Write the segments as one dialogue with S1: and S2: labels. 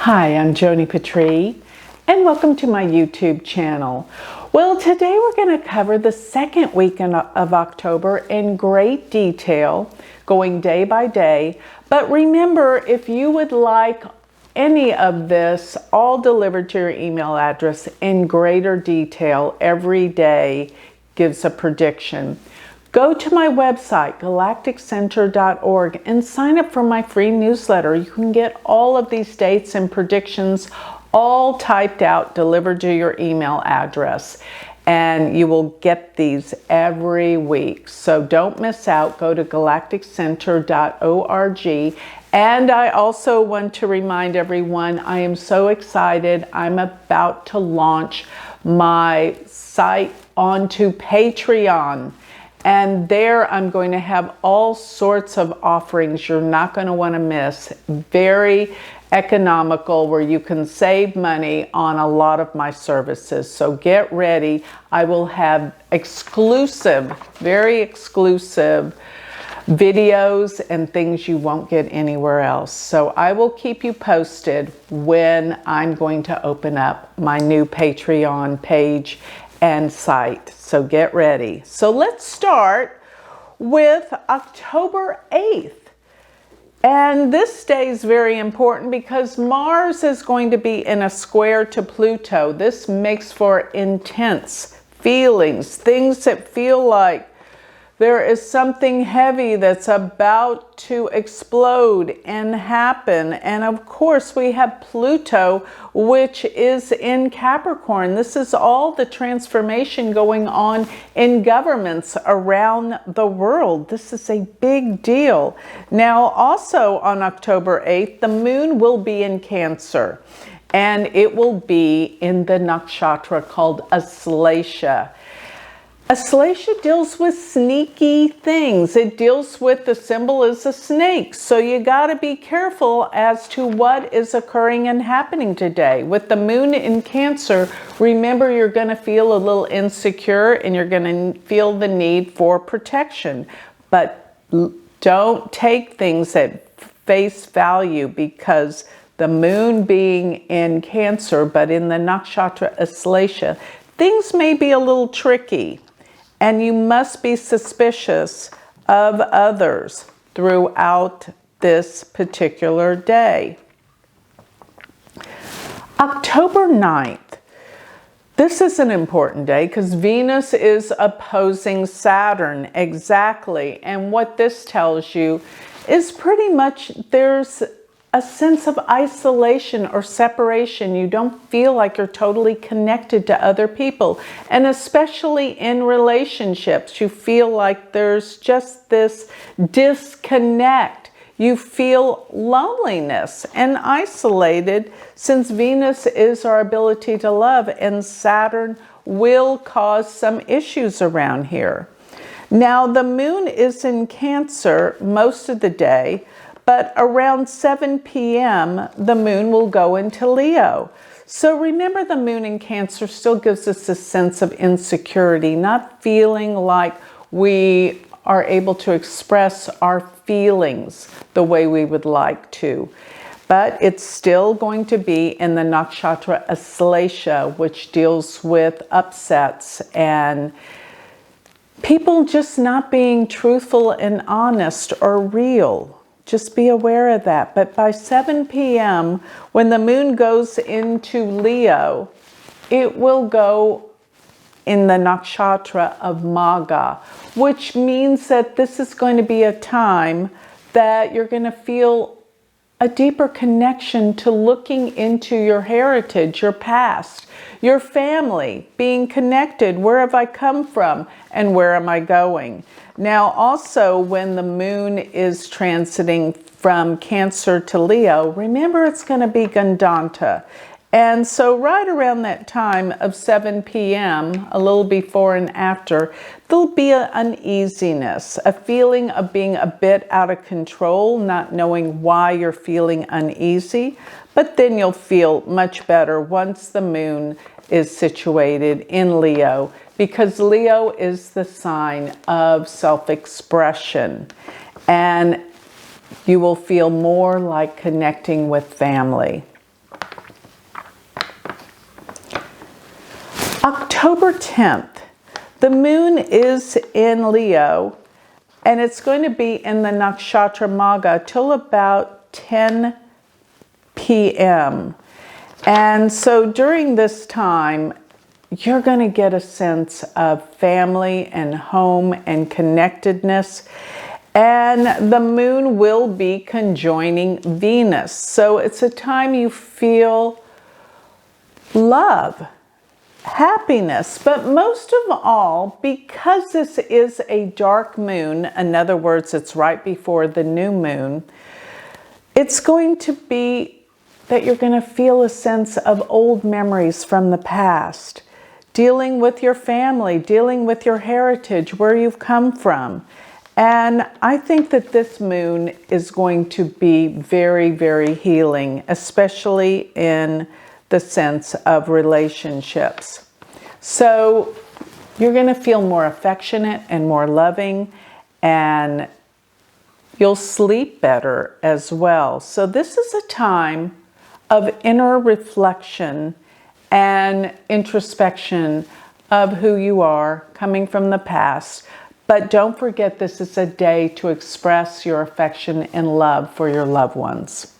S1: Hi, I'm Joni Patry, and welcome to my YouTube channel. Well, today we're going to cover the second weekend of October in great detail, going day by day. But remember, if you would like any of this all delivered to your email address in greater detail every day gives a prediction. Go to my website, galacticcenter.org, and sign up for my free newsletter. You can get all of these dates and predictions all typed out, delivered to your email address. And you will get these every week. So don't miss out. Go to galacticcenter.org. And I also want to remind everyone, I am so excited. I'm about to launch my site onto Patreon. And there I'm going to have all sorts of offerings you're not going to want to miss. Very economical, where you can save money on a lot of my services. So get ready. I will have exclusive, very exclusive videos and things you won't get anywhere else. So I will keep you posted when I'm going to open up my new Patreon page and site. So get ready. So let's start with October 8th. And this day is very important because Mars is going to be in a square to Pluto. This makes for intense feelings, things that feel like there is something heavy that's about to explode and happen. And of course, we have Pluto, which is in Capricorn. This is all the transformation going on in governments around the world. This is a big deal. Now, also on October 8th, the moon will be in Cancer, and it will be in the nakshatra called Astrology. Astrology deals with sneaky things. It deals with, the symbol is a snake. So you got to be careful as to what is occurring and happening today. With the moon in Cancer, remember, you're going to feel a little insecure and you're going to feel the need for protection. But don't take things at face value, because the moon being in Cancer, but in the nakshatra Astrology, things may be a little tricky. And you must be suspicious of others throughout this particular day. October 9th. This is an important day because Venus is opposing Saturn. Exactly. And what this tells you is pretty much there's a sense of isolation or separation. You don't feel like you're totally connected to other people. And especially in relationships, you feel like there's just this disconnect. You feel loneliness and isolated, since Venus is our ability to love, and Saturn will cause some issues around here. Now, the moon is in Cancer most of the day, but around 7 p.m., the moon will go into Leo. So remember, the moon in Cancer still gives us a sense of insecurity, not feeling like we are able to express our feelings the way we would like to. But it's still going to be in the nakshatra Astrology, which deals with upsets and people just not being truthful and honest or real. Just be aware of that. But by 7 p.m., when the moon goes into Leo, it will go in the nakshatra of Maga, which means that this is going to be a time that you're going to feel a deeper connection to looking into your heritage, your past, your family, being connected. Where have I come from and where am I going? Now, also, when the moon is transiting from Cancer to Leo, remember, it's going to be Gandanta. And so right around that time of 7 p.m., a little before and after, there'll be an uneasiness, a feeling of being a bit out of control, not knowing why you're feeling uneasy. But then you'll feel much better once the moon is situated in Leo, because Leo is the sign of self-expression. And you will feel more like connecting with family. October 10th, the moon is in Leo, and it's going to be in the nakshatra Magha till about 10 p.m. And so during this time, you're going to get a sense of family and home and connectedness. And the moon will be conjoining Venus. So it's a time you feel love, happiness, but most of all, because this is a dark moon, in other words, it's right before the new moon, it's going to be that you're going to feel a sense of old memories from the past, dealing with your family, dealing with your heritage, where you've come from. And I think that this moon is going to be very, very healing, especially in the sense of relationships. So you're going to feel more affectionate and more loving, and you'll sleep better as well. So this is a time of inner reflection and introspection of who you are coming from the past. But don't forget, this is a day to express your affection and love for your loved ones.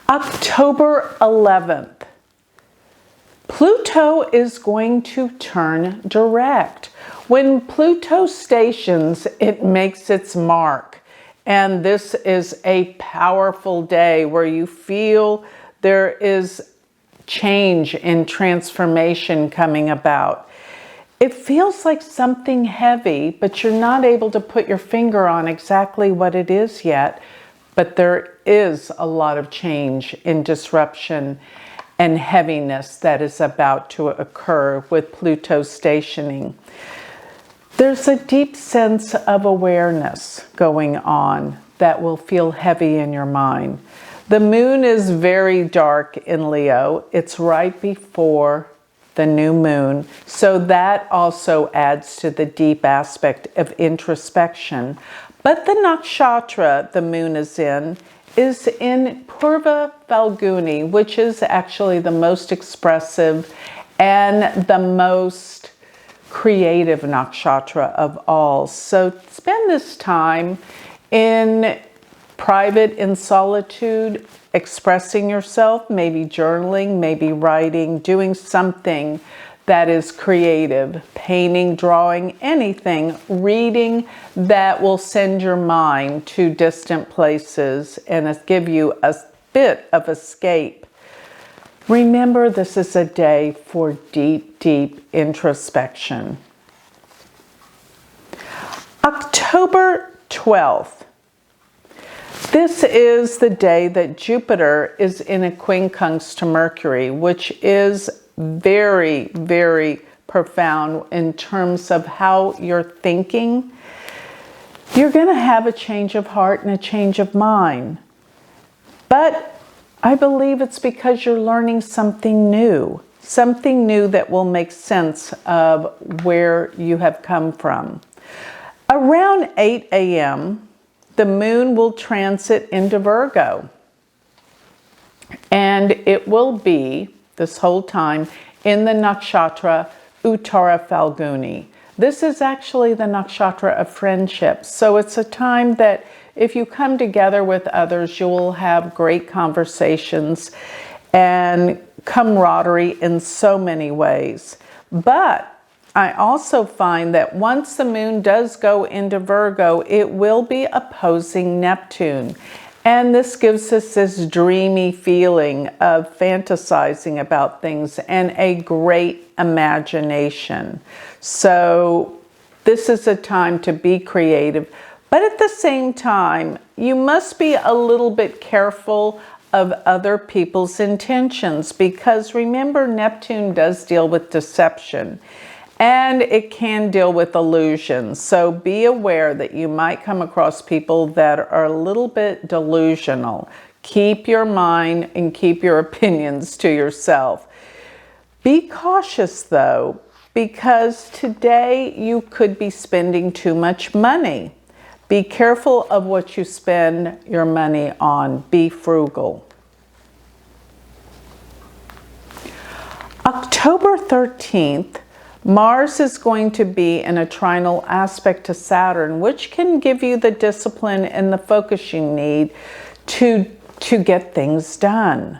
S1: October 11th, Pluto is going to turn direct. When Pluto stations, it makes its mark. And this is a powerful day where you feel there is change and transformation coming about. It feels like something heavy, but you're not able to put your finger on exactly what it is yet. But there is a lot of change and disruption and heaviness that is about to occur with Pluto stationing. There's a deep sense of awareness going on that will feel heavy in your mind. The moon is very dark in Leo. It's right before the new moon. So that also adds to the deep aspect of introspection. But the nakshatra the moon is in Purva Falguni, which is actually the most expressive and the most creative nakshatra of all. So spend this time in private, in solitude, expressing yourself, maybe journaling, maybe writing, doing something that is creative, painting, drawing, anything, reading that will send your mind to distant places and give you a bit of escape. Remember, this is a day for deep, deep introspection. October 12th. This is the day that Jupiter is in a quincunx to Mercury, which is very, very profound in terms of how you're thinking. You're going to have a change of heart and a change of mind. But I believe it's because you're learning something new that will make sense of where you have come from. Around 8 a.m., the moon will transit into Virgo. And it will be, this whole time, in the nakshatra Uttara Falguni. This is actually the nakshatra of friendship. So it's a time that if you come together with others, you will have great conversations and camaraderie in so many ways. But I also find that once the moon does go into Virgo, it will be opposing Neptune. And this gives us this dreamy feeling of fantasizing about things and a great imagination. So this is a time to be creative. But at the same time, you must be a little bit careful of other people's intentions, because remember, Neptune does deal with deception and it can deal with illusions. So be aware that you might come across people that are a little bit delusional. Keep your mind and keep your opinions to yourself. Be cautious though, because today you could be spending too much money. Be careful of what you spend your money on. Be frugal. October 13th, Mars is going to be in a trinal aspect to Saturn, which can give you the discipline and the focus you need to get things done.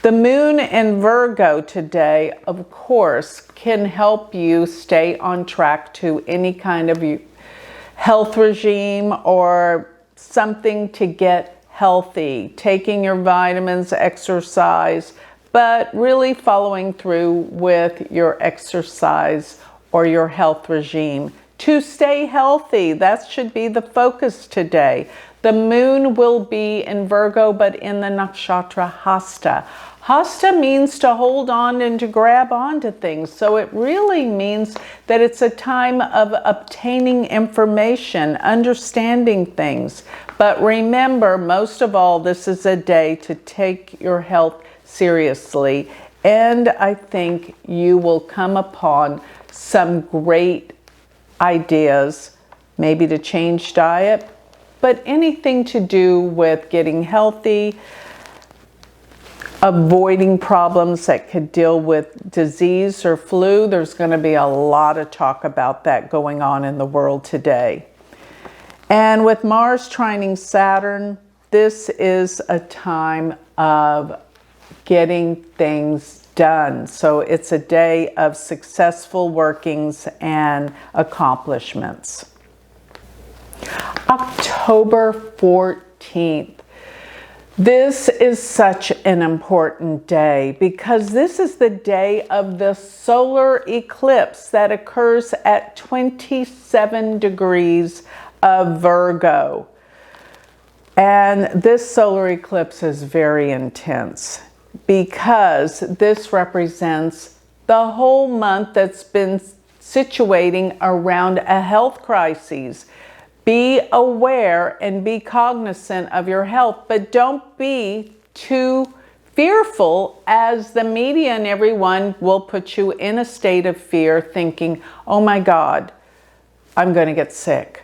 S1: The moon in Virgo today, of course, can help you stay on track to any kind of health regime or something to get healthy, taking your vitamins, exercise, but really following through with your exercise or your health regime to stay healthy. That should be the focus today. The moon will be in Virgo, but in the nakshatra Hasta. Hasta means to hold on and to grab onto things. So it really means that it's a time of obtaining information, understanding things. But remember, most of all, this is a day to take your health seriously. And I think you will come upon some great ideas, maybe to change diet, but anything to do with getting healthy, avoiding problems that could deal with disease or flu. There's going to be a lot of talk about that going on in the world today. And with Mars trining Saturn, this is a time of getting things done. So it's a day of successful workings and accomplishments. October 14th. This is such an important day because this is the day of the solar eclipse that occurs at 27 degrees of Virgo. And this solar eclipse is very intense because this represents the whole month that's been situating around a health crisis. Be aware and be cognizant of your health, but don't be too fearful, as the media and everyone will put you in a state of fear thinking, oh my God, I'm going to get sick.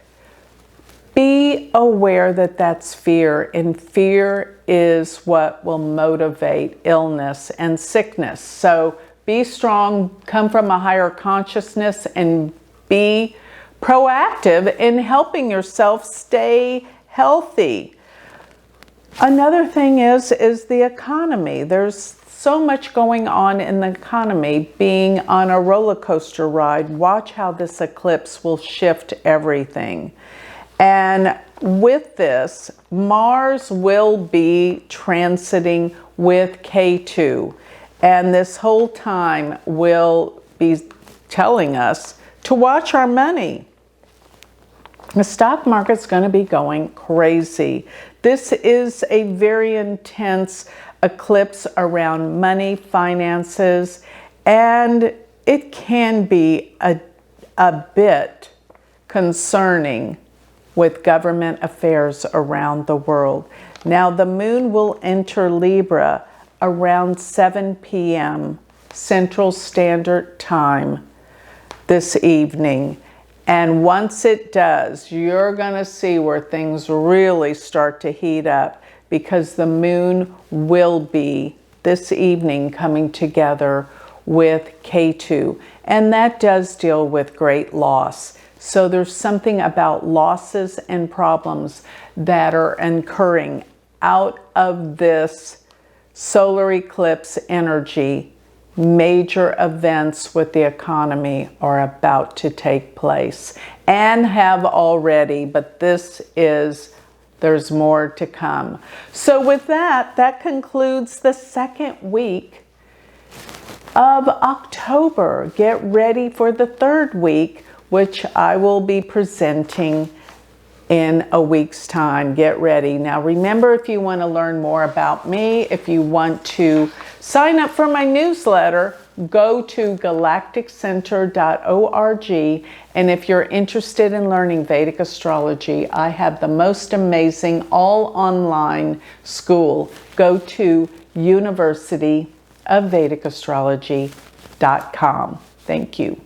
S1: Be aware that that's fear, and fear is what will motivate illness and sickness. So be strong, come from a higher consciousness, and be proactive in helping yourself stay healthy. Another thing is the economy. There's so much going on in the economy, being on a roller coaster ride. Watch how this eclipse will shift everything. And with this, Mars will be transiting with K2. And this whole time will be telling us to watch our money. The stock market's going to be going crazy. This is a very intense eclipse around money, finances, and it can be a bit concerning with government affairs around the world. Now, the moon will enter Libra around 7 p.m. Central Standard Time this evening. And once it does, you're going to see where things really start to heat up, because the moon will be this evening coming together with K2. And that does deal with great loss. So there's something about losses and problems that are occurring out of this solar eclipse energy. Major events with the economy are about to take place and have already, but there's more to come. So with that concludes the second week of October. Get ready for the third week, which I will be presenting in a week's time. Get ready. Now remember, if you want to learn more about me, if you want to sign up for my newsletter, go to galacticcenter.org. And if you're interested in learning Vedic astrology, I have the most amazing all online school. Go to universityofvedicastrology.com. Thank you.